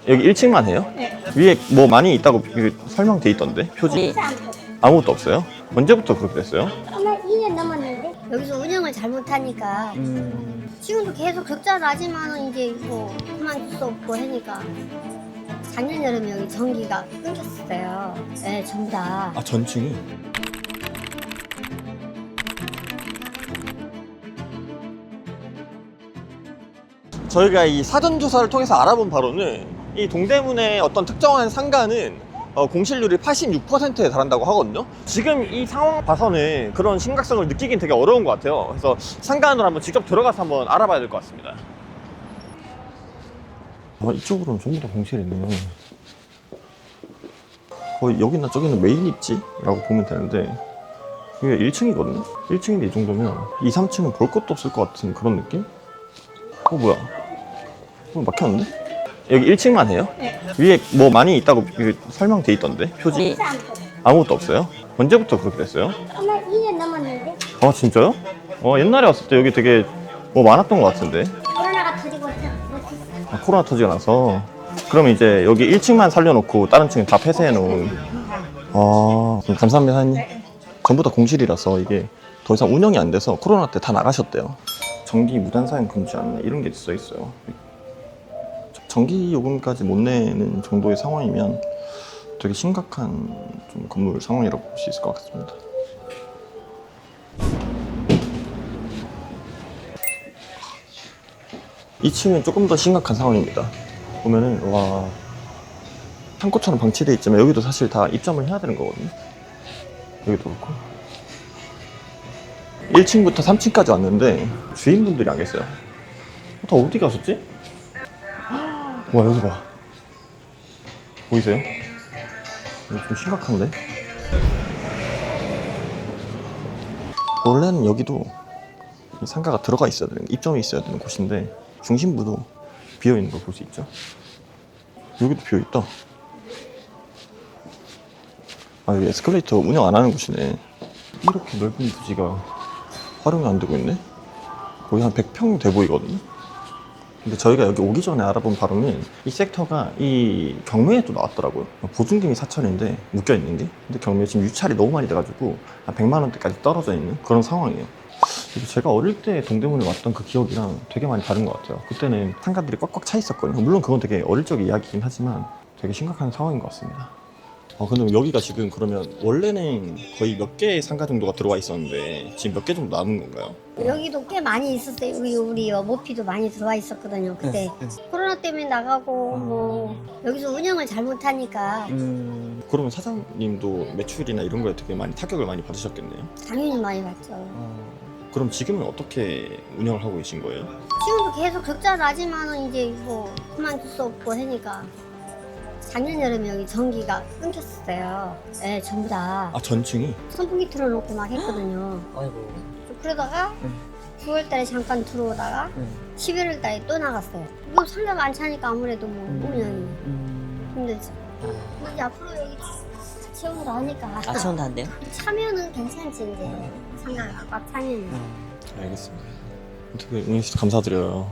여기 1층만 해요? 네. 위에 뭐 많이 있다고 설명돼 있던데 표지? 네. 아무것도 없어요? 언제부터 그렇게 됐어요? 아마 2년 넘었는데 여기서 운영을 잘못하니까 지금도 계속 적자 나지만은 이제 뭐 그만둘 수 없고 하니까 작년 여름에 여기 전기가 끊겼어요. 네, 전부 다. 아, 전층이? 저희가 이 사전조사를 통해서 알아본 바로는 이 동대문의 어떤 특정한 상가는 공실률이 86%에 달한다고 하거든요. 지금 이 상황 봐서는 그런 심각성을 느끼긴 되게 어려운 것 같아요. 그래서 상가 안으로 한번 직접 들어가서 한번 알아봐야 될 것 같습니다. 이쪽으로는 전부 다 공실이네요. 거의 여기나 저기는 메인 입지라고 보면 되는데 이게 1층이거든요. 1층인데 이 정도면 2, 3층은 볼 것도 없을 것 같은 그런 느낌? 뭐야? 막혔는데? 여기 1층만 해요? 네. 위에 뭐 많이 있다고 설명돼 있던데 표지? 네. 아무것도 없어요? 언제부터 그렇게 됐어요? 아마 2년 넘었는데 아, 진짜요? 옛날에 왔을 때 여기 되게 뭐 많았던 것 같은데. 코로나가 터지고 못했어. 아, 코로나 터지고 나서. 그러면 이제 여기 1층만 살려놓고 다른 층은 다 폐쇄해놓은. 감사합니다, 사장님. 전부 다 공실이라서 이게 더 이상 운영이 안 돼서 코로나 때 다 나가셨대요. 전기 무단 사용 금지 안내 이런 게 써 있어요. 전기 요금까지 못 내는 정도의 상황이면 되게 심각한 좀 건물 상황이라고 볼 수 있을 것 같습니다. 이 층은 조금 더 심각한 상황입니다. 보면은 와, 창고처럼 방치되어 있지만 여기도 사실 다 입점을 해야 되는 거거든요. 여기도 그렇고 1층부터 3층까지 왔는데 주인분들이 안 계세요. 다 어디 가셨지? 와, 여기 봐. 보이세요? 이거 좀 심각한데? 원래는 여기도 상가가 들어가 있어야 되는, 입점이 있어야 되는 곳인데 중심부도 비어있는 걸 볼 수 있죠. 여기도 비어있다. 아, 여기 에스컬레이터 운영 안 하는 곳이네. 이렇게 넓은 부지가 활용이 안 되고 있네? 거의 한 100평 돼 보이거든요? 근데 저희가 여기 오기 전에 알아본 바로는 이 섹터가 이 경매에도 나왔더라고요. 보증금이 4천인데 묶여있는 게. 근데 경매에 지금 유찰이 너무 많이 돼가지고 한 100만 원대까지 떨어져 있는 그런 상황이에요. 제가 어릴 때 동대문에 왔던 그 기억이랑 되게 많이 다른 것 같아요. 그때는 상가들이 꽉꽉 차 있었거든요. 물론 그건 되게 어릴 적의 이야기이긴 하지만 되게 심각한 상황인 것 같습니다. 근데 여기가 지금 그러면 원래는 거의 몇 개의 상가 정도가 들어와 있었는데 지금 몇 개 정도 남은 건가요? 여기도 꽤 많이 있었어요. 우리 모피도 많이 들어와 있었거든요. 그때 코로나 때문에 나가고 뭐 여기서 운영을 잘못하니까 그러면 사장님도 매출이나 이런 거에 되게 많이 타격을 많이 받으셨겠네요. 당연히 많이 받죠. 그럼 지금은 어떻게 운영을 하고 계신 거예요? 지금도 계속 적자 나지만은 이제 뭐 그만둘 수 없고 하니까 작년 여름에 여기 전기가 끊겼어요. 네, 전부 다. 아, 전층이? 선풍기 틀어놓고 막 했거든요. 아이고. 그러다가 9월달에 잠깐 들어오다가 11월달에 또 나갔어요. 뭐 상가가 안 차니까 아무래도 뭐 운영이 힘들죠. 근데 이제 앞으로 여기 같이 온다 하니까 같이 온다는데요? 차면은 괜찮지 이제 상가가 꽉 차면. 알겠습니다. 어떻게 응해주셔서 감사드려요.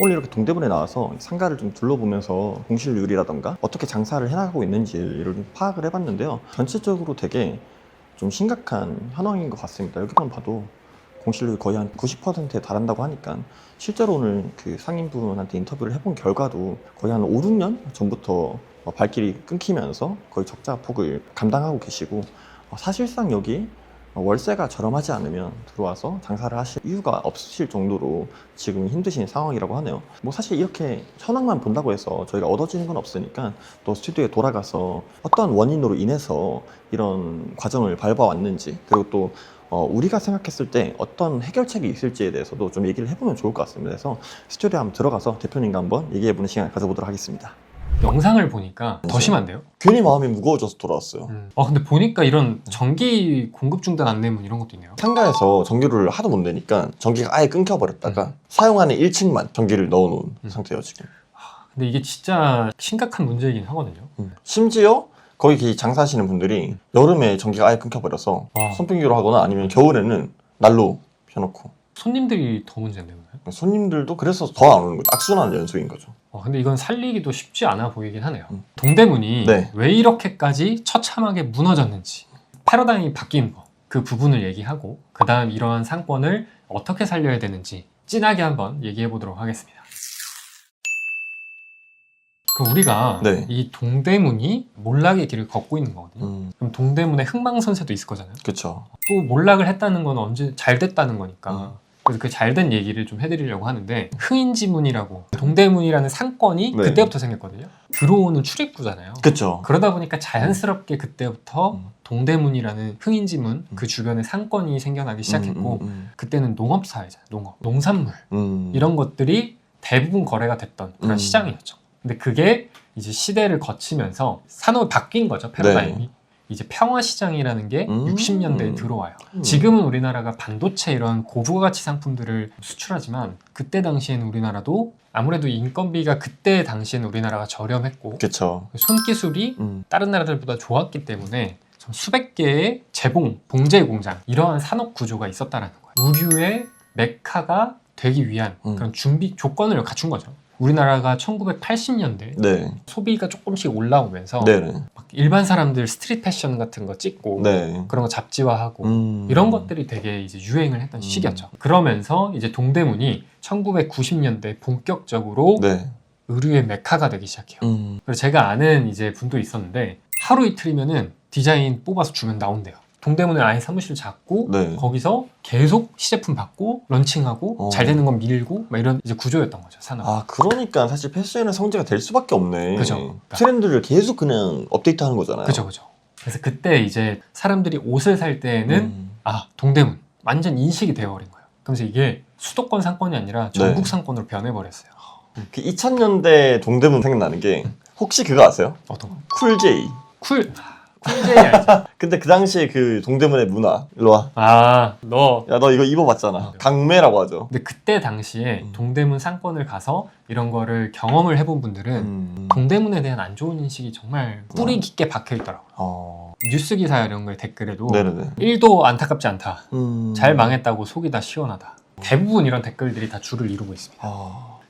오늘 이렇게 동대문에 나와서 상가를 좀 둘러보면서 공실률이라던가 어떻게 장사를 해나가고 있는지를 좀 파악을 해봤는데요. 전체적으로 되게 좀 심각한 현황인 것 같습니다. 여기만 봐도 공실률이 거의 한 90%에 달한다고 하니까 실제로 오늘 그 상인분한테 인터뷰를 해본 결과도 거의 한 5, 6년 전부터 발길이 끊기면서 거의 적자 폭을 감당하고 계시고 사실상 여기 월세가 저렴하지 않으면 들어와서 장사를 하실 이유가 없으실 정도로 지금 힘드신 상황이라고 하네요. 뭐 사실 이렇게 현황만 본다고 해서 저희가 얻어지는 건 없으니까 또 스튜디오에 돌아가서 어떤 원인으로 인해서 이런 과정을 밟아왔는지, 그리고 또 우리가 생각했을 때 어떤 해결책이 있을지에 대해서도 좀 얘기를 해보면 좋을 것 같습니다. 그래서 스튜디오에 한번 들어가서 대표님과 한번 얘기해보는 시간을 가져보도록 하겠습니다. 영상을 보니까 더 심한데요? 괜히 마음이 무거워져서 돌아왔어요. 근데 보니까 이런 전기 공급 중단 안내문 이런 것도 있네요. 상가에서 전기를 하도 못 내니까 전기가 아예 끊겨버렸다가 사용하는 1층만 전기를 넣어놓은 상태예요 지금. 근데 이게 진짜 심각한 문제이긴 하거든요. 심지어 거기 장사하시는 분들이 여름에 전기가 아예 끊겨버려서 와. 선풍기로 하거나 아니면 겨울에는 난로 펴놓고 손님들이 더 문제인데 오늘. 손님들도 그래서 더 안 오는 거죠. 악순환 연속인 거죠. 근데 이건 살리기도 쉽지 않아 보이긴 하네요. 동대문이 네. 왜 이렇게까지 처참하게 무너졌는지 패러다임이 바뀐 거, 그 부분을 얘기하고 그 다음 이러한 상권을 어떻게 살려야 되는지 진하게 한번 얘기해 보도록 하겠습니다. 그 우리가 네. 이 동대문이 몰락의 길을 걷고 있는 거거든요. 그럼 동대문에 흥망선쇠도 있을 거잖아요. 그쵸. 또 몰락을 했다는 건 언제 잘 됐다는 거니까. 그래서 그 잘된 얘기를 좀 해드리려고 하는데, 흥인지문이라고 동대문이라는 상권이 네. 그때부터 생겼거든요. 들어오는 출입구잖아요. 그쵸. 그러다 보니까 자연스럽게 그때부터 동대문이라는 흥인지문 그 주변에 상권이 생겨나기 시작했고, 그때는 농업사회잖아요. 농업, 농산물 이런 것들이 대부분 거래가 됐던 그런 시장이었죠. 근데 그게 이제 시대를 거치면서 산업이 바뀐 거죠, 패러다임이. 네. 이제 평화시장이라는 게 60년대에 들어와요. 지금은 우리나라가 반도체 이런 고부가가치 상품들을 수출하지만 그때 당시에는 우리나라도 아무래도 인건비가 그때 당시에는 우리나라가 저렴했고 그쵸. 손기술이 다른 나라들보다 좋았기 때문에 수백 개의 재봉, 봉제 공장 이러한 산업 구조가 있었다라는 거예요. 우류의 메카가 되기 위한 그런 준비 조건을 갖춘 거죠. 우리나라가 1980년대 네. 소비가 조금씩 올라오면서 네네. 막 일반 사람들 스트릿 패션 같은 거 찍고 네. 그런 거 잡지화하고 이런 것들이 되게 이제 유행을 했던 시기였죠. 그러면서 이제 동대문이 1990년대 본격적으로 네. 의류의 메카가 되기 시작해요. 그래서 제가 아는 이제 분도 있었는데 하루 이틀이면은 디자인 뽑아서 주면 나온대요. 동대문에 아예 사무실을 잡고 네. 거기서 계속 시제품 받고 런칭하고 잘 되는 건 밀고 막 이런 이제 구조였던 거죠, 산업. 아, 그러니까 사실 패션의 성지가 될 수밖에 없네. 그죠. 트렌드를 계속 그냥 업데이트하는 거잖아요. 그죠, 그죠. 그래서 그때 이제 사람들이 옷을 살 때는 아, 동대문 완전 인식이 되어버린 거예요. 그래서 이게 수도권 상권이 아니라 전국 네. 상권으로 변해버렸어요. 그 2000년대 동대문 생각나는 게 혹시 그거 아세요? 어떤 거? 쿨제이. 쿨제이 알죠? 근데 그 당시에 그 동대문의 문화. 일로 와. 아, 너. 야, 너 이거 입어봤잖아. 강매라고 하죠. 근데 그때 당시에 동대문 상권을 가서 이런 거를 경험을 해본 분들은 동대문에 대한 안 좋은 인식이 정말 뿌리 깊게 박혀 있더라고요. 뉴스 기사 이런 거에 댓글에도 네네네. 1도 안타깝지 않다. 음. 잘 망했다고 속이 다 시원하다. 대부분 이런 댓글들이 다 줄을 이루고 있습니다.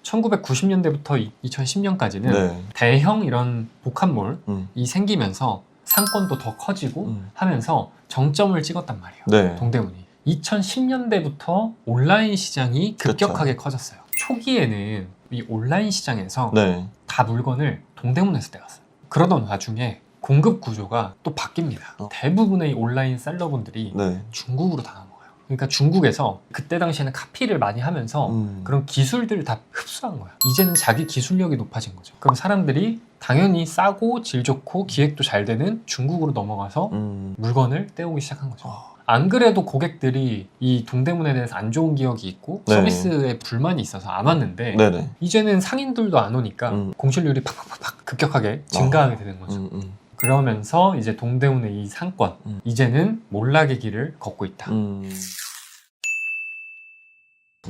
1990년대부터 2010년까지는 네. 대형 이런 복합몰이 음. 생기면서 상권도 더 커지고 하면서 정점을 찍었단 말이에요. 네. 동대문이. 2010년대부터 온라인 시장이 급격하게 커졌어요. 초기에는 이 온라인 시장에서 네. 다 물건을 동대문에서 떼갔어요. 그러던 와중에 공급 구조가 또 바뀝니다. 대부분의 이 온라인 셀러분들이 네. 중국으로 다 넘어가요. 그러니까 중국에서 그때 당시에는 카피를 많이 하면서 그런 기술들을 다 흡수한 거야. 이제는 자기 기술력이 높아진 거죠. 그럼 사람들이 당연히 싸고 질 좋고 기획도 잘 되는 중국으로 넘어가서 물건을 떼오기 시작한 거죠. 안 그래도 고객들이 이 동대문에 대해서 안 좋은 기억이 있고 네. 서비스에 불만이 있어서 안 왔는데 네네. 이제는 상인들도 안 오니까 공실률이 팍팍팍 급격하게 증가하게 되는 거죠. 그러면서 이제 동대문의 이 상권 이제는 몰락의 길을 걷고 있다.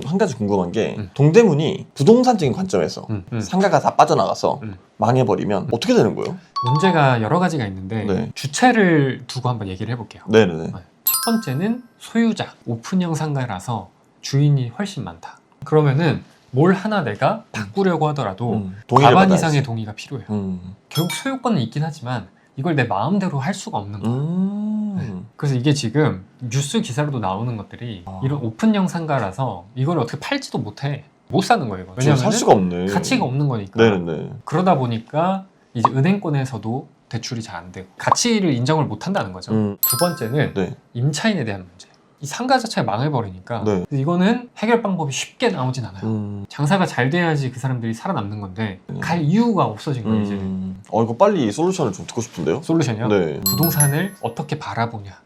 한 가지 궁금한 게 동대문이 부동산적인 관점에서 상가가 다 빠져나가서 망해버리면 어떻게 되는 거예요? 문제가 여러 가지가 있는데 네. 주체를 두고 한번 얘기를 해볼게요. 네네네. 첫 번째는 소유자, 오픈형 상가라서 주인이 훨씬 많다. 그러면은 뭘 하나 내가 바꾸려고 하더라도 동의를 과반 받아야지. 이상의 동의가 필요해요. 결국 소유권은 있긴 하지만 이걸 내 마음대로 할 수가 없는 거예요. 그래서 이게 지금 뉴스 기사로도 나오는 것들이 이런 오픈형 상가라서 이걸 어떻게 팔지도 못해. 못 사는 거예요. 지금 살 수가 없네. 가치가 없는 거니까. 네네네. 그러다 보니까 이제 은행권에서도 대출이 잘 안 되고 가치를 인정을 못 한다는 거죠. 두 번째는 네. 임차인에 대한 문제. 이 상가 자체가 망해버리니까 네. 이거는 해결 방법이 쉽게 나오진 않아요. 장사가 잘 돼야지 그 사람들이 살아남는 건데 갈 이유가 없어진 거예요. 이제는. 이거 빨리 솔루션을 좀 듣고 싶은데요? 솔루션이요? 네. 부동산을 어떻게 바라보냐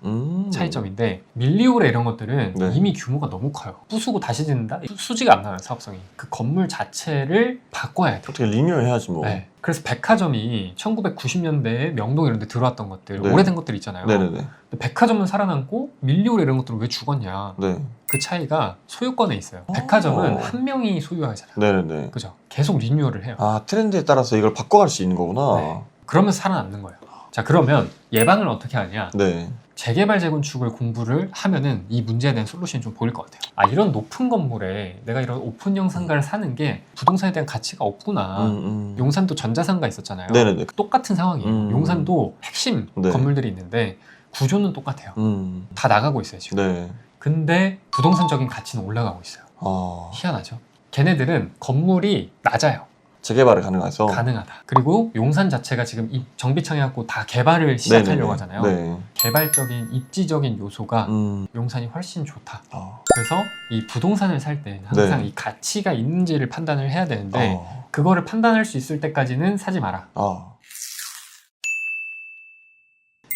차이점인데 밀리오레 이런 것들은 네. 이미 규모가 너무 커요. 부수고 다시 짓는다? 수지가 안 나와요, 사업성이. 그 건물 자체를 바꿔야 돼요. 어떻게 리뉴얼 해야지 뭐. 네. 그래서 백화점이 1990년대에 명동 이런 데 들어왔던 것들, 네. 오래된 것들 있잖아요. 네네네. 근데 백화점은 살아남고 밀리오레 이런 것들은 왜 죽었냐. 네. 그 차이가 소유권에 있어요. 백화점은 한 명이 소유하잖아요. 네네네. 그죠? 계속 리뉴얼을 해요. 아, 트렌드에 따라서 이걸 바꿔갈 수 있는 거구나. 네. 그러면서 살아남는 거예요. 자, 그러면 예방을 어떻게 하냐? 네. 재개발 재건축을 공부를 하면은 이 문제에 대한 솔루션이 좀 보일 것 같아요. 아, 이런 높은 건물에 내가 이런 오픈형 상가를 사는 게 부동산에 대한 가치가 없구나. 용산도 전자상가 있었잖아요. 네네네. 똑같은 상황이에요. 용산도 핵심 네. 건물들이 있는데 구조는 똑같아요. 다 나가고 있어요 지금. 네. 근데 부동산적인 가치는 올라가고 있어요. 희한하죠. 걔네들은 건물이 낮아요. 재개발이 가능해서. 가능하다. 그리고 용산 자체가 지금 정비청해갖고 다 개발을 시작하려고 하잖아요. 네. 개발적인 입지적인 요소가 용산이 훨씬 좋다. 그래서 이 부동산을 살 때 항상 네. 이 가치가 있는지를 판단을 해야 되는데 그거를 판단할 수 있을 때까지는 사지 마라.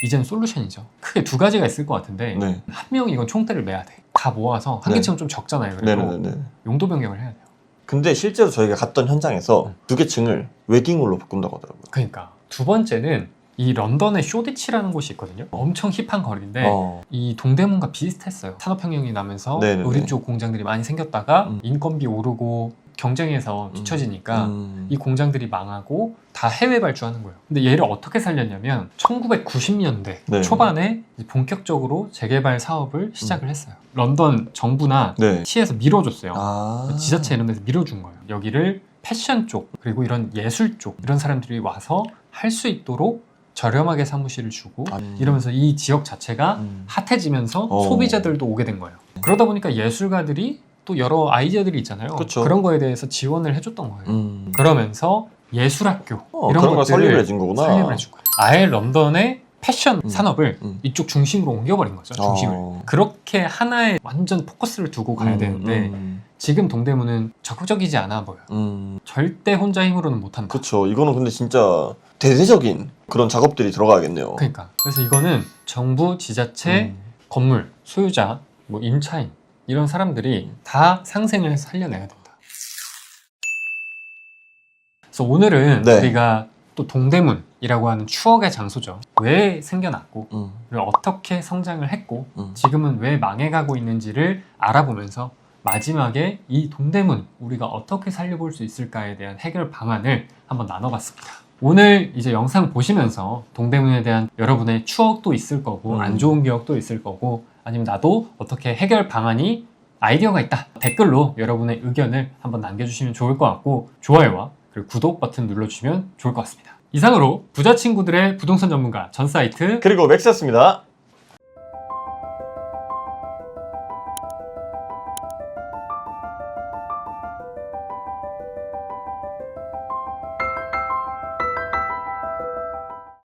이제는 솔루션이죠. 크게 두 가지가 있을 것 같은데 네. 한 명이 이건 총대를 매야 돼. 다 모아서 한 개층은 좀 적잖아요. 그래도 네네네. 용도 변경을 해야 돼요. 근데 실제로 저희가 갔던 현장에서 두 개 층을 웨딩홀로 바꾼다고 하더라고요. 그러니까 두 번째는 이 런던의 쇼디치라는 곳이 있거든요. 엄청 힙한 거리인데 이 동대문과 비슷했어요. 산업혁명이 나면서 네네네. 의리 쪽 공장들이 많이 생겼다가 인건비 오르고 경쟁에서 뒤처지니까 이 공장들이 망하고 다 해외 발주하는 거예요. 근데 얘를 어떻게 살렸냐면 1990년대 네. 초반에 본격적으로 재개발 사업을 시작을 했어요. 런던 정부나 네. 시에서 밀어줬어요. 아. 지자체 이런 데서 밀어준 거예요. 여기를 패션 쪽 그리고 이런 예술 쪽 이런 사람들이 와서 할 수 있도록 저렴하게 사무실을 주고 이러면서 이 지역 자체가 핫해지면서 소비자들도 오게 된 거예요. 그러다 보니까 예술가들이 또 여러 아이디어들이 있잖아요. 그쵸. 그런 거에 대해서 지원을 해줬던 거예요. 그러면서 예술학교 이런 그런 걸 것들을 설립을 해준 거구나. 설립을 해준 거예요. 아예 런던의 패션 산업을 이쪽 중심으로 옮겨버린 거죠. 중심을. 그렇게 하나의 완전 포커스를 두고 가야 되는데 지금 동대문은 적극적이지 않아 보여요. 절대 혼자 힘으로는 못한다. 그쵸. 이거는 근데 진짜 대대적인 그런 작업들이 들어가야겠네요. 그러니까 그래서 이거는 정부, 지자체, 건물, 소유자, 뭐 임차인 이런 사람들이 다 상생을 해서 살려내야 된다. 그래서 오늘은 네. 우리가 또 동대문이라고 하는 추억의 장소죠. 왜 생겨났고 그리고 어떻게 성장을 했고 지금은 왜 망해가고 있는지를 알아보면서 마지막에 이 동대문 우리가 어떻게 살려볼 수 있을까에 대한 해결 방안을 한번 나눠봤습니다. 오늘 이제 영상 보시면서 동대문에 대한 여러분의 추억도 있을 거고 안 좋은 기억도 있을 거고 아니면 나도 어떻게 해결 방안이 아이디어가 있다 댓글로 여러분의 의견을 한번 남겨주시면 좋을 것 같고 좋아요와 그리고 구독 버튼 눌러주시면 좋을 것 같습니다. 이상으로 부자 친구들의 부동산 전문가 전 사이트 그리고 맥스였습니다.